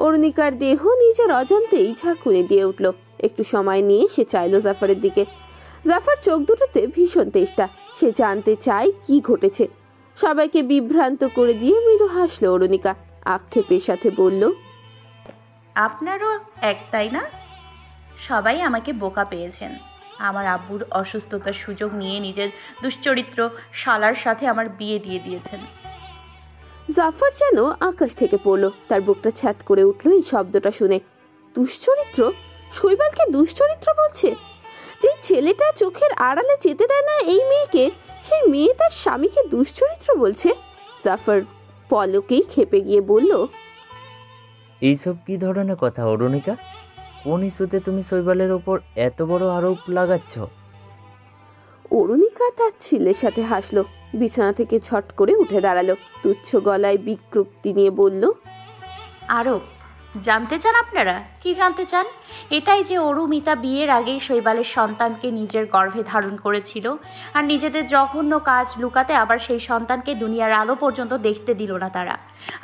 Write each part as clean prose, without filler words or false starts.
অরুণিকার দেহ নিজের অজান্তেই ঝাঁকুনি দিয়ে উঠল। একটু সময় নিয়ে সে চাইল জাফরের দিকে। জাফর চোখ দুটোতে ভীষণ তেষ্টা। সে জানতে চায় কি ঘটেছে। সবাইকে বিভ্রান্ত করে দিয়ে মৃদু হাসলো অরুণিকা। আক্ষেপের সাথে বলল, আপনারও এক, তাই না? সবাই আমাকে বোকা পেয়েছেন। আমার আব্বুর অসুস্থতার সুযোগ নিয়ে নিজের দুশ্চরিত্র শালার সাথে আমার বিয়ে দিয়ে দিয়েছেন। জাফর যেন আকাশ থেকে পড়লো। তার বুকটা ছ্যাদ করে উঠল এই শব্দটা শুনে। দুশ্চরিত্র? শৈবালকে দুশ্চরিত্র বলছে? যে ছেলেটা চোখের আড়ালে যেতে দেয় না এই মেয়েকে, সেই মেয়ে তার স্বামীকে দুশ্চরিত্র বলছে? জাফর পলকেই খেপে গিয়ে বলল, এইসব কি ধরনের কথা অরুণিকা? কোন ইস্যুতে তুমি শৈবালের ওপর এত বড় আরোপ লাগাচ্ছ? অরুণিকা তার ছেলের সাথে হাসলো। বিছানা থেকে ছট করে উঠে দাঁড়ালো। তুচ্ছ গলায় বিকৃতি নিয়ে বলল, আরব জানতে চান আপনারা? কি জানতে চান? এটাই যে অরুমিতা বিয়ের আগেই শৈবালের সন্তানকে নিজের গর্ভে ধারণ করেছিল, আর নিজেদের জঘন্য কাজ লুকাতে আবার সেই সন্তানকে দুনিয়ার আলো পর্যন্ত দেখতে দিল না তারা।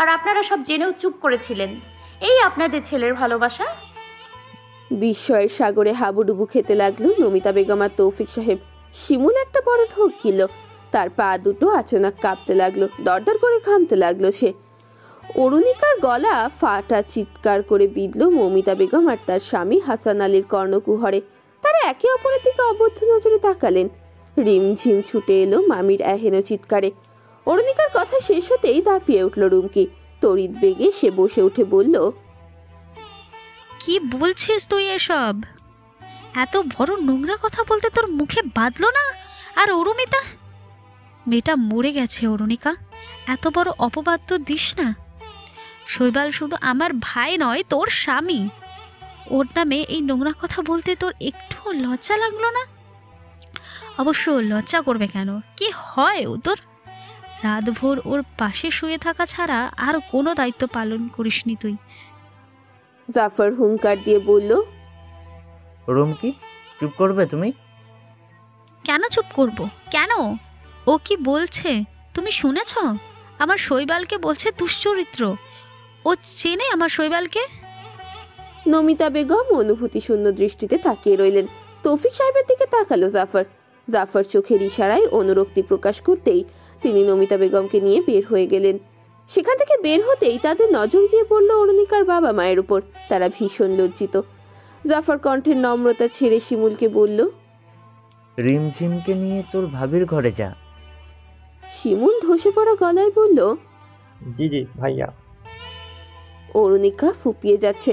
আর আপনারা সব জেনেও চুপ করেছিলেন। এই আপনাদের ছেলের ভালোবাসা। বিস্ময়ের সাগরে হাবুডুবু খেতে লাগলো নমিতা বেগম আর তৌফিক সাহেব। শিমুল একটা বড় ঢোক গিল। তার পা দুটো আচানক কাঁপতে লাগলো। দরদর করে ঘামতে লাগলো সে। অরুণিকার গলা ফাটা চিৎকার করে বিঁধল মমিতা বেগম আর তার স্বামী হাসান আলীর কর্ণকুহরে। তারা একে অপরের দিকে অবদ্ধ নজরে তাকালেন। রিমঝিম ছুটে এলো মামির এহেন চিৎকারে। অরুণিকার কথা শেষ হতেই দাপিয়ে উঠল রুমকি। তড়িৎ বেগে সে বসে উঠে বলল, কি বলছিস তুই এসব? এত বড় নোংরা কথা বলতে তোর মুখে বাঁধলো না? আর অরুমিতা মেয়েটা মরে গেছে অরুণিকা। এত বড় অপবাদ তো দিস না। শৈবাল শুধু আমার ভাই নয়, তোর স্বামী। ওর নামে এই নোংরা কথা বলতে তোর একটু লজ্জা লাগলো না? অবশ্য লজ্জা করবে কেন? কি হয় ও তোর? রাতভর ওর পাশে শুয়ে থাকা ছাড়া আর কোনো দায়িত্ব পালন করিসনি তুই। জাফর হুঙ্কার দিয়ে বলল, রুমকি, চুপ করবে তুমি? কেন চুপ করব? কেন? ও কি বলছে তুমি শুনেছ? আমার শৈবালকে বলছে দুশ্চরিত্র। ও চেনে আমার শৈবালকে? নমিতা বেগম অনুভূতি শূন্য দৃষ্টিতে তাকিয়ে রইলেন। তৌফিক সাহেবের দিকে তাকালো জাফর। জাফর চোখের ইশারায় অনুরক্তি প্রকাশ করতেই তিনি নমিতা বেগমকে নিয়ে বের হয়ে গেলেন। সেখান থেকে বের হতেই তাদের নজর গিয়ে পড়ল অরুণিকার বাবা মায়ের উপর। তারা ভীষণ লজ্জিত। জাফর কণ্ঠের নম্রতা ছেড়ে শিমুলকে বলল, রিমঝিমকে নিয়ে তোর ভাবির ঘরে যা। শিমুল ধসে পড়া গলায় বলল, জি জি ভাইয়া। অরুণিকা ফুপিয়ে যাচ্ছে।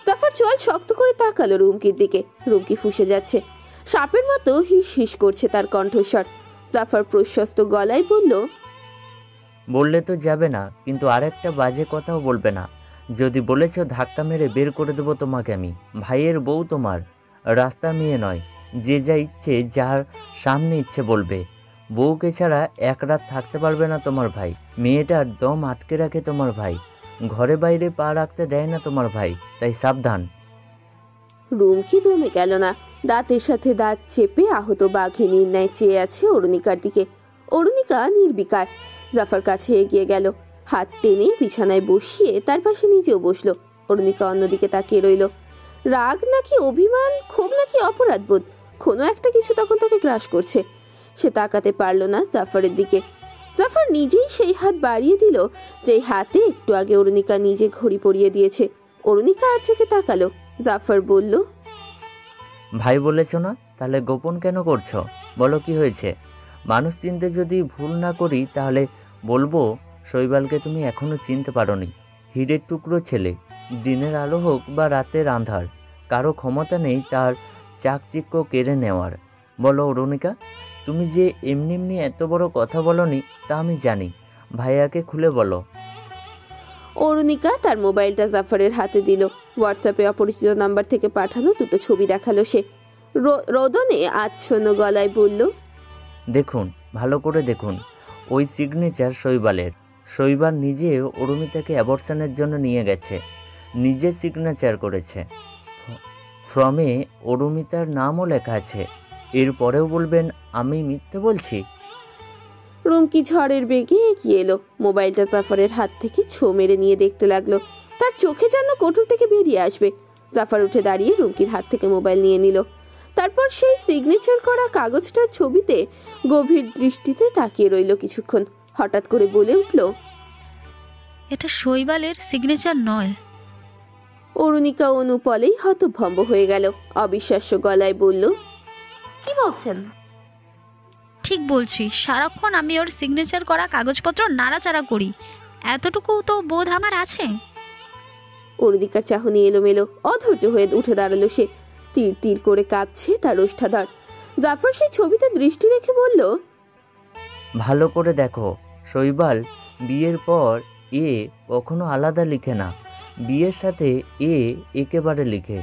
জাফর চোয়াল শক্ত করে তাকালো রুমকির দিকে। রুমকি ফুঁসে যাচ্ছে। সাপের মতো হিস হিস করছে তার কণ্ঠস্বর। জাফর প্রশস্ত গলায় বলল, বললে তো যাবে না, কিন্তু আরেকটা বাজে কথাও বলবে না। যদি বলেছ ধাক্কা মেরে বের করে দেবো তোমাকে আমি। ভাইয়ের বউ তোমার, রাস্তার মেয়ে নয়। যে যা ইচ্ছে যার সামনে ইচ্ছে বলবে। বউকে ছাড়া এক রাত থাকতে পারবে না তোমার ভাই। মেয়েটার দম আটকে রাখে তোমার ভাই। ঘরে বাইরে পা রাখতে দেয় না তোমার ভাই, তাই সাবধান। রুমকি দমে গেল না। দাঁতের সাথে দাঁত চেপে আহত বাঘিনীর ন্যায় চেয়ে আছে অরুণিকার দিকে। অরুণিকা নির্বিকার। জাফর কাছে এগিয়ে গেল। হাত টেনে বিছানায় বসিয়ে তার পাশে নিজেও বসলো। অরুণিকা অন্যদিকে তাকিয়ে রইল। রাগ নাকি অভিমান, ক্ষোভ নাকি অপরাধবোধ, কোনো একটা কিছু তখন তাকে গ্রাস করছে। সে তাকাতে পারল না জাফরের দিকে। জাফর নিজেই সেই হাত বাড়িয়ে দিল যেই হাতে একটু আগে অরুণিকা নিজে ঘড়ি পরিয়ে দিয়েছে। অরুণিকা আর চোখে তাকালো। জাফর বলল, ভাই বলেছ না, তাহলে গোপন কেন করছো? বলো কি হয়েছে? মানুষ চিনতে যদি ভুল না করি তাহলে বলবো শৈবালকে তুমি এখনো চিনতে পারোনি। হীরের টুকরো ছেলে। দিনের আলো হোক বা রাতের আঁধার, কারো ক্ষমতা নেই তার চাকচিক্য কেড়ে নেওয়ার। বলো অরুণিকা, তুমি যে এমনি এমনি এত বড় কথা বলনি তা আমি জানি। ভাইয়াকে খুলে বলো। অরুণিকা তার মোবাইলটা জাফরের হাতে দিল। হোয়াটসঅ্যাপে অপরিচিত নাম্বার থেকে পাঠানো দুটো ছবি দেখালো সে। রোদনে আচ্ছন্ন গলায় বলল, দেখুন, ভালো করে দেখুন। ওই সিগনেচার শৈবালের। শৈবাল নিজে অরুমিতাকে অ্যাবর্শনের জন্য নিয়ে গেছে, নিজে সিগনেচার করেছে। ফর্মে অরুমিতার নামও লেখা আছে। এরপরেও বলবেন আমি মিথ্যে বলছি? রুমকি ঝড়ের বেগে এগিয়ে এলো, মোবাইলটা জাফরের হাত থেকে ছো মেরে নিয়ে দেখতে লাগলো। তার চোখে যেন কোঠর থেকে বেরিয়ে আসবে। জাফর উঠে দাঁড়িয়ে রুমকির হাত থেকে মোবাইল নিয়ে নিল। তারপর সেই সিগনেচার করা কাগজটার ছবিতে গভীর দৃষ্টিতে তাকিয়ে রইল কিছুক্ষণ। হঠাৎ করে বলে উঠল, এটা শৈবালের সিগনেচার নয়। অরুণিকা অনুপলেই হতভম্ব হয়ে গেল। অবিশ্বাস্য গলায় বলল, কি বলছেন? ঠিক বলছি, সারাক্ষণ আমি ওর সিগনেচার করা কাগজপত্র নাড়াচাড়া করি, এতটুকু তো বোধ আমার আছে। অরুণিকার চাহনি এলোমেলো, অধৈর্য হয়ে উঠে দাঁড়ালো সে। তীর তীর করে কাঁপছে তার ওষ্ঠাধর। জাফর সেই ছবিতে দৃষ্টি রেখে বলল, ভালো করে দেখো, শৈবাল বিয়ের পর এ কখনো আলাদা লিখে না, বিয়ের সাথে এ একেবারে লিখে।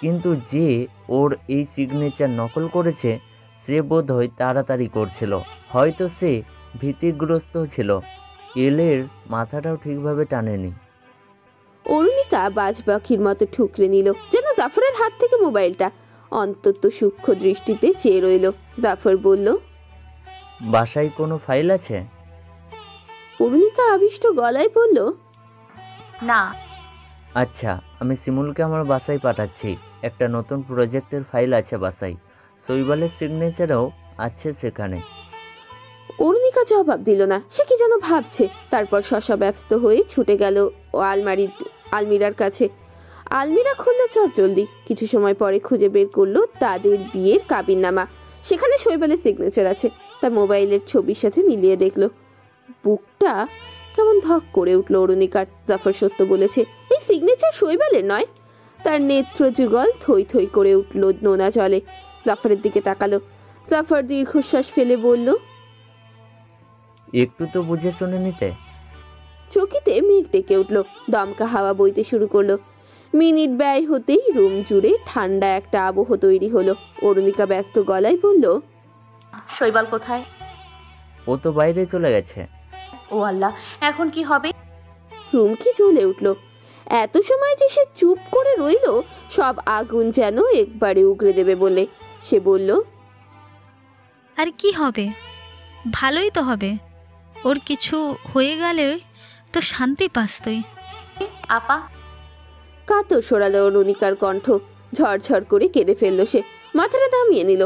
কিন্তু যে ওর এই সিগনেচার নকল করেছে সে বোধহয় তাড়াতাড়ি করছিল, হয়তো সে ভীতিগ্রস্ত ছিল, এলের মাথাটাও ঠিকভাবে টানেনি। অরুণিকা বাজ পাখির মতো ঠুকরে নিল, যেন জাফরের হাত থেকে মোবাইলটা। অন্তত সূক্ষ্ম দৃষ্টিতে চেয়ে রইল। জাফর বলল, বাসায় কোনো ফাইল আছে? অরুণিকা আবিষ্ট গলায় বলল, না। আচ্ছা, আমি শিমুলকে আমার বাসায় পাঠাচ্ছি। একটা নতুন প্রজেক্টের ফাইল আছে বাসায়, শৈবালের সিগনেচারও আছে সেখানে। অরুণিকা জবাব দিল না। সে কি যেন ভাবছে। তারপর শশা ব্যস্ত হয়ে ছুটে গেল ও আলমিরার কাছে। আলমিরা খুললো চটজলদি। কিছু সময় পরে খুঁজে বের করলো তাদের বিয়ের কাবিননামা। সেখানে শৈবালের সিগনেচার আছে। তার মোবাইলের ছবির সাথে মিলিয়ে দেখলো। বুকটা কেমন ধক করে উঠলো অরুণিকার। জাফর সত্য বলেছে, এই সিগনেচার শৈবালের নয়। তার নেত্র যুগল থই থই করে উঠলো নোনা জলে। জাফরের দিকে তাকালো। জাফর দীর্ঘশ্বাস ফেলে বলল, একটু তো বুঝে শুনে নিতে। চকিতে মেঘ ডেকে উঠল। দমকা হাওয়া বইতে শুরু করলো। মিনিট ব্যয় হতেই রুম জুড়ে ঠান্ডা একটা আবহ তৈরি হলো। অরুণিকা ব্যস্ত গলায় বলল, শৈবাল কোথায়? ও তো বাইরে চলে গেছে। ও আল্লাহ, এখন কি হবে? রুমকি জ্বলে উঠল। এত সময় যে সে চুপ করে রইল, সব আগুন যেন একবারে উগড়ে দেবে বলে। সে বলল, আর কি হবে, ভালোই তো হবে। ওর কিছু হয়ে গেলে তো শান্তি পাস তুই। আপা, কাতর সরালো অরুণিকার কণ্ঠ। ঝরঝর করে কেঁদে ফেললো সে। মাথাটা নামিয়ে নিল।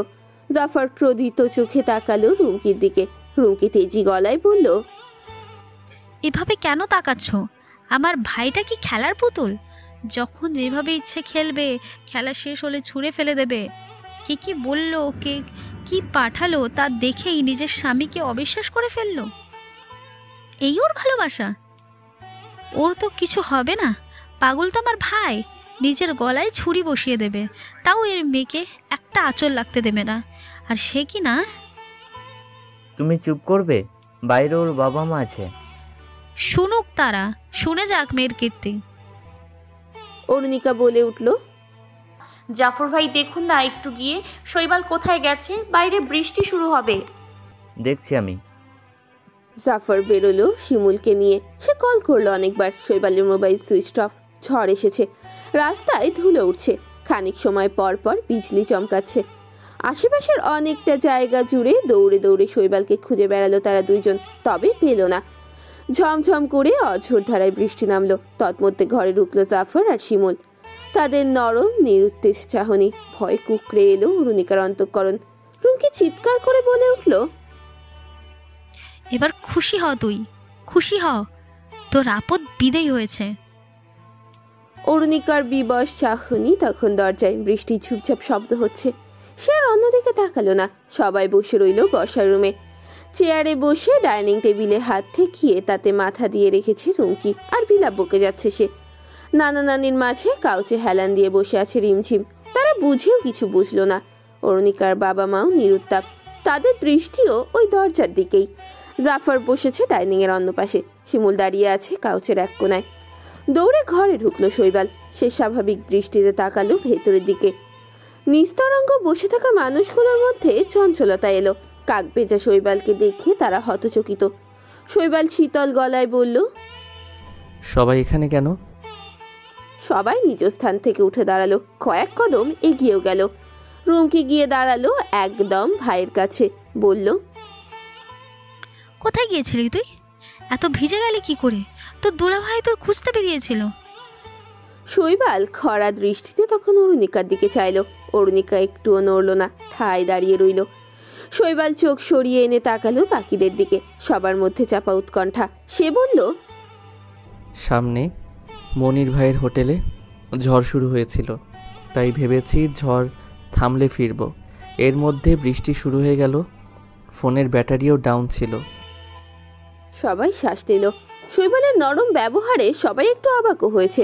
জাফর ক্রোধিত চোখে তাকালো রুমকির দিকে। রুমকি তেজি গলায় বলল, এভাবে কেন তাকাচ্ছ? আমার ভাইটা কি খেলার পুতুল? যখন যেভাবে ইচ্ছে খেলবে, খেলা শেষ হলে ছুঁড়ে ফেলে দেবে। কে কি বললো, কে কি পাঠালো তা দেখেই নিজের স্বামীকে অবিশ্বাস করে ফেললো। এই ওর ভালোবাসা? ওর তো কিছু হবে না। পাগল তো আমার ভাই, নিজের গলায় ছুরি বসিয়ে দেবে, তাও এর মেয়েকে একটা আঁচল লাগতে দেবে না। আর সে কি না। তুমি চুপ করবে? বাইরে ওর বাবা মা আছে। শুনুক তারা, শুনে যাক মেয়ের কীর্তি। অরুণিকা বলে উঠল, জাফর ভাই দেখুন না একটু গিয়ে, শৈবাল কোথায় গেছে? বাইরে বৃষ্টি শুরু হবে। দেখছি আমি। জাফর বেরোলো শিমুলকে নিয়ে। সে কল করলো অনেকবার। শৈবালের মোবাইল সুইচ অফ। ঝড় এসেছে। রাস্তায় ধুলো উঠছে। খানিক সময় পর পর বিজলি চমকাচ্ছে। আশেপাশের অনেকটা জায়গা জুড়ে দৌড়ে দৌড়ে শৈবালকে খুঁজে বেড়ালো তারা দুইজন। তবে পেল না। ঝমঝম করে অঝোর ধারায় বৃষ্টি নামলো। তৎমধ্যে ঘরে ঢুকলো জাফর আর শিমুল। তাদের নরম নিরুত্তেজ চাহনি। ভয় কুকড়ে এলো অরুণিকার অন্তঃকরণ। রুমকি চিৎকার করে বলে উঠল, এবার খুশি হ, তুই খুশি হ, তোর আপদ বিদেয় হয়েছে। অরুণিকার বিবশ চাহনি তখন দরজায়। বৃষ্টি ঝুপঝাপ শব্দ হচ্ছে। সে আর অন্যদিকে তাকালো না। সবাই বসে রইল বসার রুমে। চেয়ারে বসে ডাইনিং টেবিলে হাত ঠেকিয়ে তাতে মাথা দিয়ে রেখেছে রুমকি। আর বিলাপ বকে যাচ্ছে সে। নানা নানির মাঝে কাউচে হেলান দিয়ে বসে আছে রিমঝিম। তারা বুঝেও কিছু বুঝলো না। অরুণিকার বাবা মাও নিরুত্তাপ। তাদের দৃষ্টিও ওই দরজার দিকেই। জাফর বসেছে ডাইনিং এর অন্য পাশে। শিমুল দাঁড়িয়ে আছে কাউচের এক কোনায়। দৌড়ে ঘরে ঢুকলো শৈবাল। সে স্বাভাবিক দৃষ্টিতে তাকালো ভেতরের দিকে। নিস্তরঙ্গ বসে থাকা মানুষগুলোর মধ্যে চঞ্চলতা এলো। কাক ভেজা শৈবালকে দেখে তারা হতচকিত। শৈবাল শীতল গলায় বলল, সবাই এখানে কেন? সবাই নিজ স্থান থেকে উঠে দাঁড়ালো। কয়েক কদম এগিয়েও গেল। রুমকি গিয়ে দাঁড়ালো একদম ভাইয়ের কাছে। বলল, কোথায় গিয়েছিলি তুই? এত ভিজে গেলি কি করে? তোর দুলাভাই তো খুঁজতে বেরিয়েছিল। শৈবাল খরা দৃষ্টিতে তখন অরুণিকার দিকে চাইল। অরুণিকা একটুও নড়ল না, ঠায় দাঁড়িয়ে রইল। শৈবাল চোখ সরিয়ে এনে তাকালো বাকিদের দিকে। সবার মধ্যে চাপা উৎকণ্ঠা। সে বলল, সামনে মনির ভাইয়ের হোটেলে ঝড় শুরু হয়েছিল, তাই ভেবেছি ঝড় থামলে ফিরব। এর মধ্যে বৃষ্টি শুরু হয়ে গেল, ফোনের ব্যাটারিও ডাউন ছিল। সবাই শ্বাস নিল। শৈবালের নরম ব্যবহারে সবাই একটু অবাকও হয়েছে,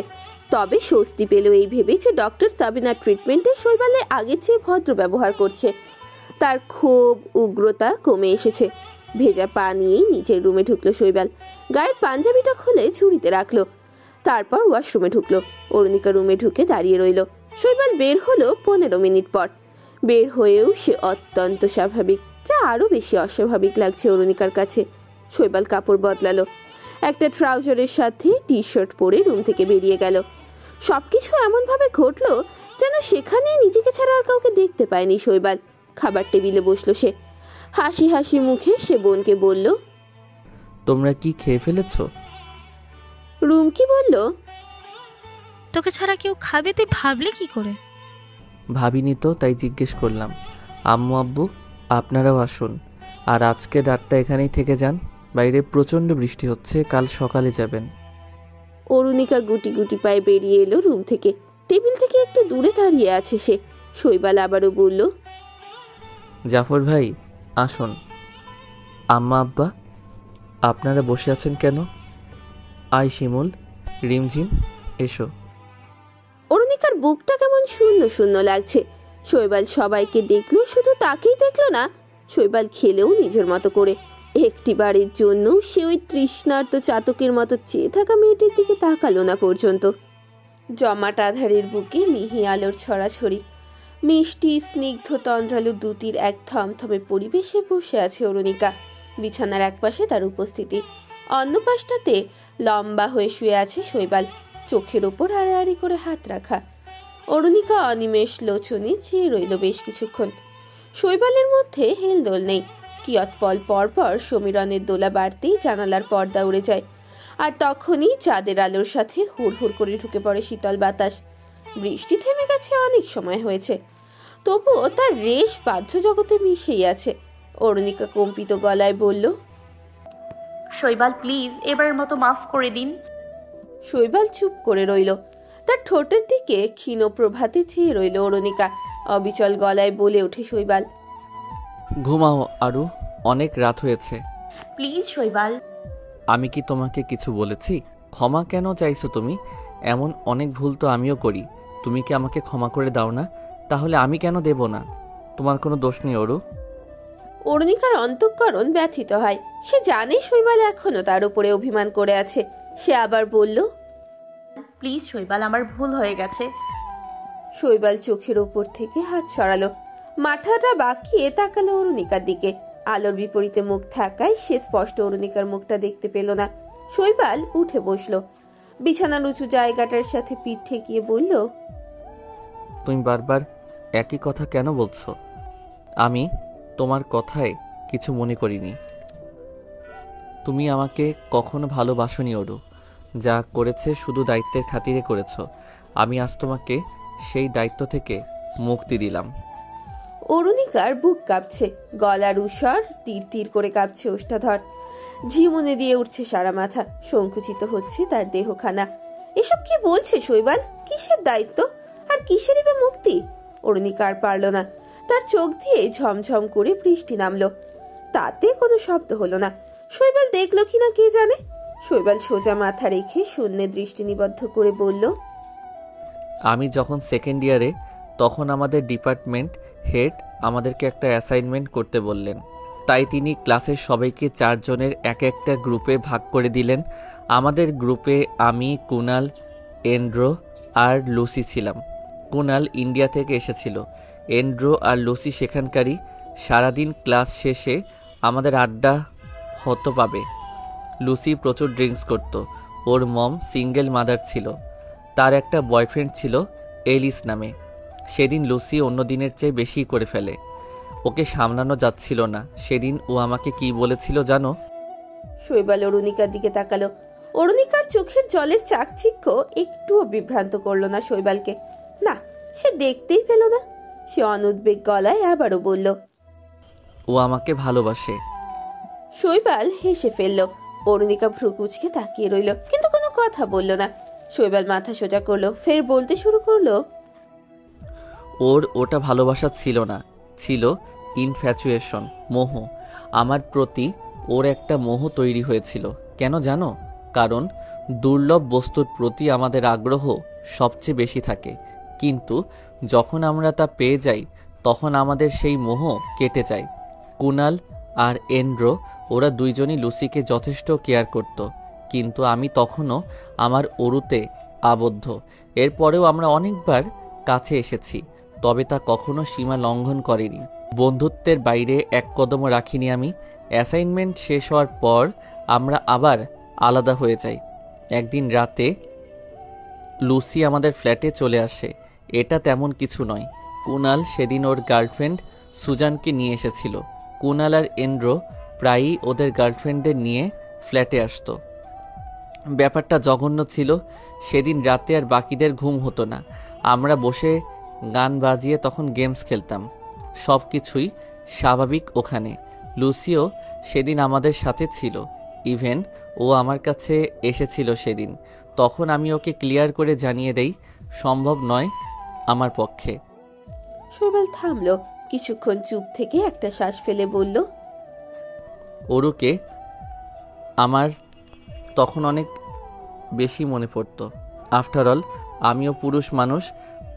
তবে স্বস্তি পেল এই ভেবে যে ডক্টর সাবিনার ট্রিটমেন্টে শৈবালে আগের চেয়ে ভদ্র ব্যবহার করছে। তার ক্ষোভ উগ্রতা কমে এসেছে। ভেজা পা নিয়েই নিচের রুমে ঢুকলো শৈবাল। গায়ের পাঞ্জাবিটা খুলে ঝুড়িতে রাখলো। তারপর ওয়াশরুমে ঢুকলো। অরুণিকা রুমে ঢুকে দাঁড়িয়ে রইল। শৈবাল বের হলো 15 মিনিট পর। বের হয়েও সে অত্যন্ত স্বাভাবিক, যা আরো বেশি অস্বাভাবিক লাগছে অরুণিকার কাছে। শৈবাল কাপড় বদলালো, একটা ট্রাউজারের সাথে টি শার্ট পরে রুম থেকে বেরিয়ে গেল। সবকিছু এমন ভাবে ঘটলো যেন সেখানে নিজেকে ছাড়া আর কাউকে দেখতে পায়নি শৈবাল। খাবার টেবিলে বসলো সে। হাসি হাসি মুখে সে বোনকে বলল, তোমরা কি খেয়ে ফেলেছ? রুমকি বলল, তোকে ছাড়া কেউ খাবে তুই ভাবলে কি করে? ভাবিনি তো, তাই জিজ্ঞেস করলাম। আম্মু আব্বু আপনারাও আসুন, আর আজকে রাতটা এখানেই থেকে যান। বাইরে প্রচণ্ড বৃষ্টি হচ্ছে, কাল সকালে যাবেন। অরুণিকা গুটি গুটি পায়ে বেরিয়ে এলো রুম থেকে। টেবিল থেকে একটু দূরে দাঁড়িয়ে আছে সে। শৈবাল আবারও বলল, জাফর ভাই আসুন। আম্মা আব্বা আপনারা বসে আছেন কেন? আই শিমুল, রিমঝিম এসো। অরুণিকার বুকটা কেমন শূন্য শূন্য লাগছে। শৈবাল সবাইকে দেখলো, শুধু তাকেই দেখলো না, শৈবাল খেলেও নিজের মতো করে। একটি বারের জন্য সে ওই তৃষ্ণার্ত চাতকের মতো চেয়ে থাকা মেয়েটির দিকে তাকালো না পর্যন্ত। জমাট আধারের বুকে মিহি আলোর ছড়াছড়ি। মিষ্টি স্নিগ্ধ তন্দ্রালু দুটির এক থমথমে পরিবেশে বসে আছে অরুণিকা। বিছানার একপাশে তার উপস্থিতি, অন্য পাশটাতে লম্বা হয়ে শুয়ে আছে শৈবাল, চোখের ওপর আড়াআড়ি করে হাত রাখা। অরুণিকা অনিমেষ লোচনে চেয়ে রইল বেশ কিছুক্ষণ। শৈবালের মধ্যে হেলদোল নেই। কিয়ৎপল পর পর সমীরণের দোলা বাড়তেই জানালার পর্দা উড়ে যায়, আর তখনই চাঁদের আলোর সাথে হুড় হুড় করে ঢুকে পড়ে শীতল বাতাস। বৃষ্টি থেমে গেছে অনেক সময় হয়েছে, তবুও তার রেশ বাহ্য জগতে মিশেই আছে। অরুণিকা কম্পিত গলায় বলল, শৈবাল প্লিজ এবারের মতো মাফ করে দিন। শৈবাল চুপ করে রইল। তার ঠোঁটের দিকে ক্ষীণ প্রভাতে চেয়ে রইল অরুণিকা। অবিচল গলায় বলে ওঠে শৈবাল, ঘুমাও আরু, অনেক রাত হয়েছে। প্লিজ শৈবাল। আমি কি তোমাকে কিছু বলেছি? ক্ষমা কেন চাইছো তুমি? এমন অনেক ভুল তো আমিও করি, তুমি কি আমাকে ক্ষমা করে দাও না? তাহলে আমি কেন দেব না? তোমার কোনো দোষ নেই অরু। অরুণিকার অন্তঃকরণ ব্যথিত হয়। সে জানে শৈবাল এখনো তার উপরে অভিমান করে আছে। সে আবার বলল, প্লিজ শৈবাল, আমার ভুল হয়ে গেছে। শৈবাল চোখের ওপর থেকে হাত সরালো, মাথাটা বাঁকিয়ে তাকালো অরুণিকার দিকে। আলোর বিপরীতে মুখ থাকায় সে স্পষ্ট অরুণিকার মুখটা দেখতে পেল না। শৈবাল উঠে বসলো, বিছানার উঁচু জায়গাটার সাথে পিঠ ঠেকিয়ে বলল, তুমি বারবার একই কথা কেন বলছো? আমি তোমার কথায় কিছু মনে করিনি। তুমি আমাকে কখনো ভালোবাসোনি অরু। যা করেছে শুধু দায়িত্বের খাতিরে করেছ। আমি আজ তোমাকে সেই দায়িত্ব থেকে মুক্তি দিলাম। অরুণিকার বুক কাঁপছে, গলার উষর তীর তীর করে কাঁপছে ওষ্ঠাধর। ঝিমুনে দিয়ে উঠছে সারা মাথা, সংকুচিত হচ্ছে তার দেহখানা। এসব কি বলছে শৈবাল? কিসের দায়িত্ব আর কিসেরই বা মুক্তি? অরুণিকা আর পারল না। তার চোখ দিয়ে ঝমঝম করে বৃষ্টি নামলো, তাতে কোনো শব্দ হলো না। শৈবাল দেখলো কিনা কে জানে। শৈবাল সোজা মাথা রেখে শূন্যে দৃষ্টি নিবদ্ধ করে বলল, আমি যখন সেকেন্ড ইয়ারে, তখন আমাদের ডিপার্টমেন্ট হেড আমাদেরকে একটা অ্যাসাইনমেন্ট করতে বললেন। তাই তিনি ক্লাসের সবাইকে 4 জনের এক একটা গ্রুপে ভাগ করে দিলেন। আমাদের গ্রুপে আমি, কুনাল, এন্ড্রো আর লুসি ছিলাম। কুনাল ইন্ডিয়া থেকে এসেছিল, এন্ড্রো আর লুসি সেখানকারই। সারাদিন ক্লাস শেষে আমাদের আড্ডা হতো পাবে। লুসি প্রচুর ড্রিঙ্কস করত। ওর মম সিঙ্গেল মাদার ছিল। তার একটা বয়ফ্রেন্ড ছিল এলিস নামে। সেদিন লুসি অন্য দিনের চেয়ে বেশি করে ফেলে। ওকে সামলানো যাচ্ছিল না। সেদিন ও আমাকে কি বলেছিল জানো? শৈবাল অরুণিকার দিকে তাকালো। অরুণিকার চোখের জলের চাকচিক্য একটুও বিভ্রান্ত করলো না শৈবালকে। না, সে দেখতেই পেল না। সে অনুদ্বেগ গলায় আবারও বলল, ও আমাকে ভালোবাসে। শৈবাল হেসে ফেলল। অরুণিকা ভ্রুকুচকে তাকিয়ে রইল, কিন্তু কোনো কথা বলল না। শৈবাল মাথা সোজা করলো, ফের বলতে শুরু করলো, ওটা ভালোবাসা ছিল না, ছিল ইনফ্যাচুয়েশন, মোহ। আমার প্রতি ওর একটা মোহ তৈরি হয়েছিল। কেন জানো? কারণ দুর্লভ বস্তুর প্রতি আমাদের আগ্রহ সবচেয়ে বেশি থাকে, কিন্তু যখন আমরা তা পেয়ে যাই তখন আমাদের সেই মোহ কেটে যায়। কুনাল আর এন্ড্রো ওরা দুইজনই লুসিকে যথেষ্ট কেয়ার করত, কিন্তু আমি তখনও আমার অরুতে আবদ্ধ। এরপরেও আমরা অনেকবার কাছে এসেছি, তবে তা কখনো সীমা লঙ্ঘন করেনি। বন্ধুত্বের বাইরে এক কদমও রাখিনি আমি। অ্যাসাইনমেন্ট শেষ হওয়ার পর আমরা আবার আলাদা হয়ে যাই। একদিন রাতে লুসি আমাদের ফ্ল্যাটে চলে আসে। এটা তেমন কিছু নয়। কুনাল সেদিন ওর গার্লফ্রেন্ড সুজানকে নিয়ে এসেছিল। কুনাল আর এন্ড্রো প্রায়ই ওদের গার্লফ্রেন্ডদের নিয়ে ফ্ল্যাটে আসতো। ব্যাপারটা জঘন্য ছিল। সেদিন রাতে আর বাকিদের ঘুম হতো না। আমরা বসে গান বাজিয়ে তখন গেমস খেলতাম। সব কিছুই স্বাভাবিক ওখানে। লুসিও সেদিন আমাদের সাথে ছিল। ইভেন ও আমার কাছে এসেছিল সেদিন। তখন আমি ওকে ক্লিয়ার করে জানিয়ে দেই সম্ভব নয় আমার পক্ষে। শৈবাল থামলো, কিছুক্ষণ চুপ থেকে একটা শ্বাস ফেলে বলল, ওরুকে আমার তখন অনেক বেশি মনে পড়তো। আফটার অল আমিও পুরুষ মানুষ,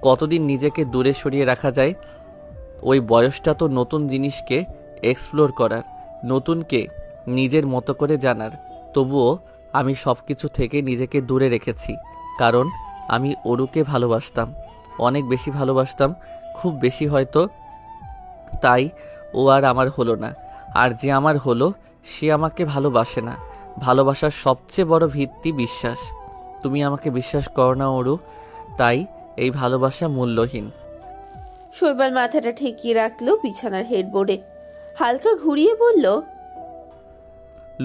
কতদিন নিজেকে দূরে সরিয়ে রাখা যায়? ওই বয়সটা তো নতুন জিনিসকে এক্সপ্লোর করার, নতুনকে নিজের মতো করে জানার। তবুও আমি সব কিছু থেকে নিজেকে দূরে রেখেছি, কারণ আমি ওরুকে ভালোবাসতাম, অনেক বেশি ভালোবাসতাম, খুব বেশি হয়তো। তাই ও আর আমার হলো না। আর যে আমার হলো সে আমাকে ভালোবাসে না। ভালোবাসার সবচেয়ে বড় ভিত্তি বিশ্বাস। তুমি আমাকে বিশ্বাস করো না ওরু, তাই এই ভালোবাসা মূল্যহীন। শৈবাল মাথাটা ঠেকিয়ে রাখলো বিছানার হেডবোর্ডে, হালকা ঘুরিয়ে বলল,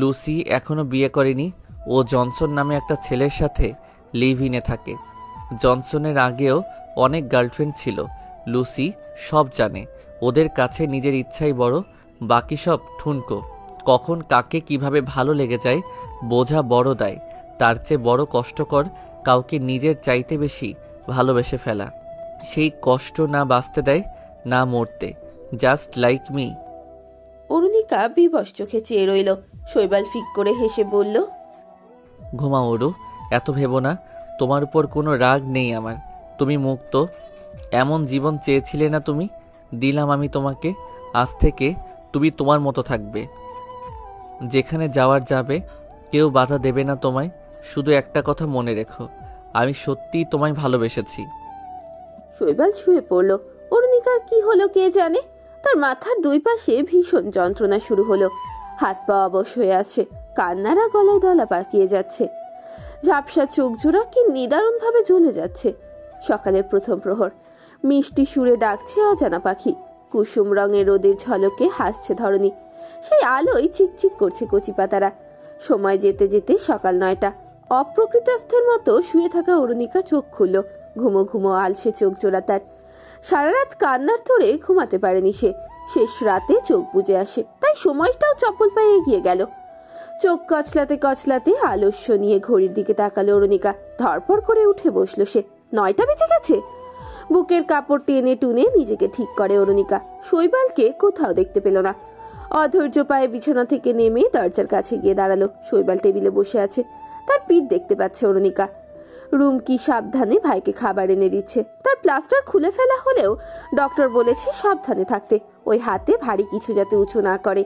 লুসি এখনো বিয়ে করেনি। ও জনসন নামে একটা ছেলের সাথে লিভ ইনে থাকে। জনসনের আগেও অনেক গার্লফ্রেন্ড ছিল। লুসি সব জানে। ওদের কাছে নিজের ইচ্ছাই বড়, বাকি সব ঠুনকো। কখন কাকে কিভাবে ভালো লেগে যায় বোঝা বড় দায়। তার চেয়ে বড় কষ্টকর কাউকে নিজের চাইতে বেশি ভালোবেসে ফেলা। সেই কষ্ট না বাঁচতে দেয় না মরতে, জাস্ট লাইক মি। অরুণিকা বিবশ চোখে চেয়ে রইল। শৈবাল ফিক করে হেসে বলল, ঘুমাও ওরু, এত ভেবো না। তোমার উপর কোনো রাগ নেই আমার। তুমি মুক্ত। এমন জীবন চেয়েছিলে না তুমি? দিলাম আমি তোমাকে। আজ থেকে তুমি তোমার মতো থাকবে। যেখানে যাওয়ার যাবে, কেউ বাধা দেবে না তোমায়। শুধু একটা কথা মনে রেখো, আমি সত্যিই তোমায় ভালোবেসেছি। শৈবাল শুয়ে পড়ল। অরুণিকার কি হলো কে জানে। তার মাথার দুই পাশে ভীষণ যন্ত্রণা শুরু হলো। হাত পা অবশ হয়ে আছে, কান্নারা গলায় দলা পাকিয়ে যাচ্ছে। ঝাপসা চোখ জোড়া কি নিদারুণ ভাবে জ্বলে যাচ্ছে। সকালের প্রথম প্রহর, মিষ্টি সুরে ডাকছে অজানা পাখি। কুসুম রঙের রোদের ঝলকে হাসছে ধরনী। সেই আলোয় চিকচিক করছে কচি পাতারা। সময় যেতে যেতে সকাল 9টা। অপ্রকৃতস্থের মতো শুয়ে থাকা অরুণিকার চোখ খুলল। ঘুমো ঘুমো আলসে চোখ জোড়া তার। সারা রাত কান্নার তোড়ে ঘুমাতে পারেনি সে। শেষ রাতে চোখ বুজে আসে, তাই সময়টাও চপ্পল পায়ে এগিয়ে গেল। চোখ কচলাতে কচলাতে আলস্য নিয়ে ঘড়ির দিকে তাকালো অরুণিকা। ধরপড় করে উঠে বসলো সে। 9টা বেজে গেছে। বুকের কাপড় টেনে টুনে নিজেকে ঠিক করে অরুণিকা। শৈবালকে কোথাও দেখতে পেল না। অধৈর্য পায়ে বিছানা থেকে নেমে দরজার কাছে গিয়ে দাঁড়ালো। শৈবাল টেবিলে বসে আছে, তার পিঠ দেখতে পাচ্ছে অরুণিকা। রুমকি সাবধানে ভাইকে খাবার এনে দিচ্ছে। তার প্লাস্টার খুলে ফেলা হলেও ডক্টর বলেছে সাবধানে থাকতে, ওই হাতে ভারী কিছু যাতে উঁচু না করে।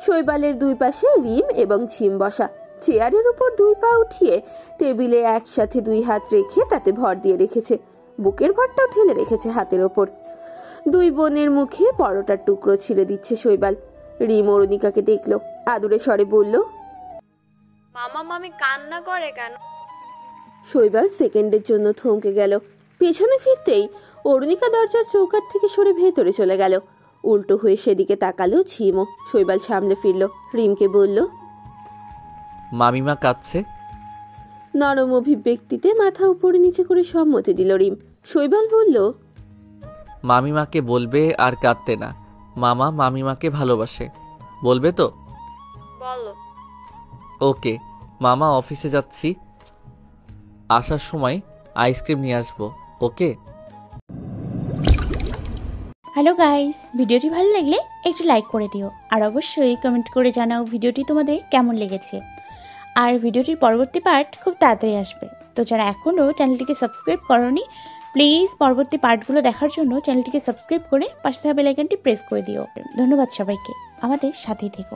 শৈবালের দুই পাশে রিম এবং ঝিম বসা। চেয়ারের উপর দুই পা উঠিয়ে টেবিলে একসাথে দুই হাত রেখে তাতে ভর দিয়ে রেখেছে। বুকের ভরটাও ঠেলে রেখেছে হাতের ওপর। দুই বোনের মুখে পরোটার টুকরো ছিঁড়ে দিচ্ছে শৈবাল। রিম অরুণিকাকে দেখলো, আদুরে স্বরে বলল, মামা মামি কান্না করে কেন? শৈবাল সেকেন্ডের জন্য থমকে গেল। পেছনে ফিরতেই অরুণিকা দরজার চৌকাঠ থেকে সরে ভেতরে চলে গেল। উল্টো হয়ে সেদিকে তাকালো ঝিমও। শৈবাল সামনে ফিরল, রিমকে বলল, মামিমা কাঁদছে। নরম অভিব্যক্তিতে মাথা উপরে নিচে করে সম্মতি দিল রিম। শৈবাল বলল, মামিমাকে বলবে আর কাঁদতে না। মামা মামিমাকে ভালোবাসে, বলবে তো? বলো। ওকে। মামা অফিসে যাচ্ছি, আসার সময় আইসক্রিম নিয়ে আসবো। ওকে। হ্যালো গাইস, ভিডিওটি ভালো লাগলে একটু লাইক করে দিও আর অবশ্যই কমেন্ট করে জানাও ভিডিওটি তোমাদের কেমন লেগেছে। আর ভিডিওটির পরবর্তী পার্ট খুব তাড়াতাড়ি আসবে, তো যারা এখনও চ্যানেলটিকে সাবস্ক্রাইব করোনি প্লিজ পরবর্তী পার্টগুলো দেখার জন্য চ্যানেলটিকে সাবস্ক্রাইব করে পাশে থাকা বেল আইকনটি প্রেস করে দিও। ধন্যবাদ সবাইকে, আমাদের সাথেই থেকো।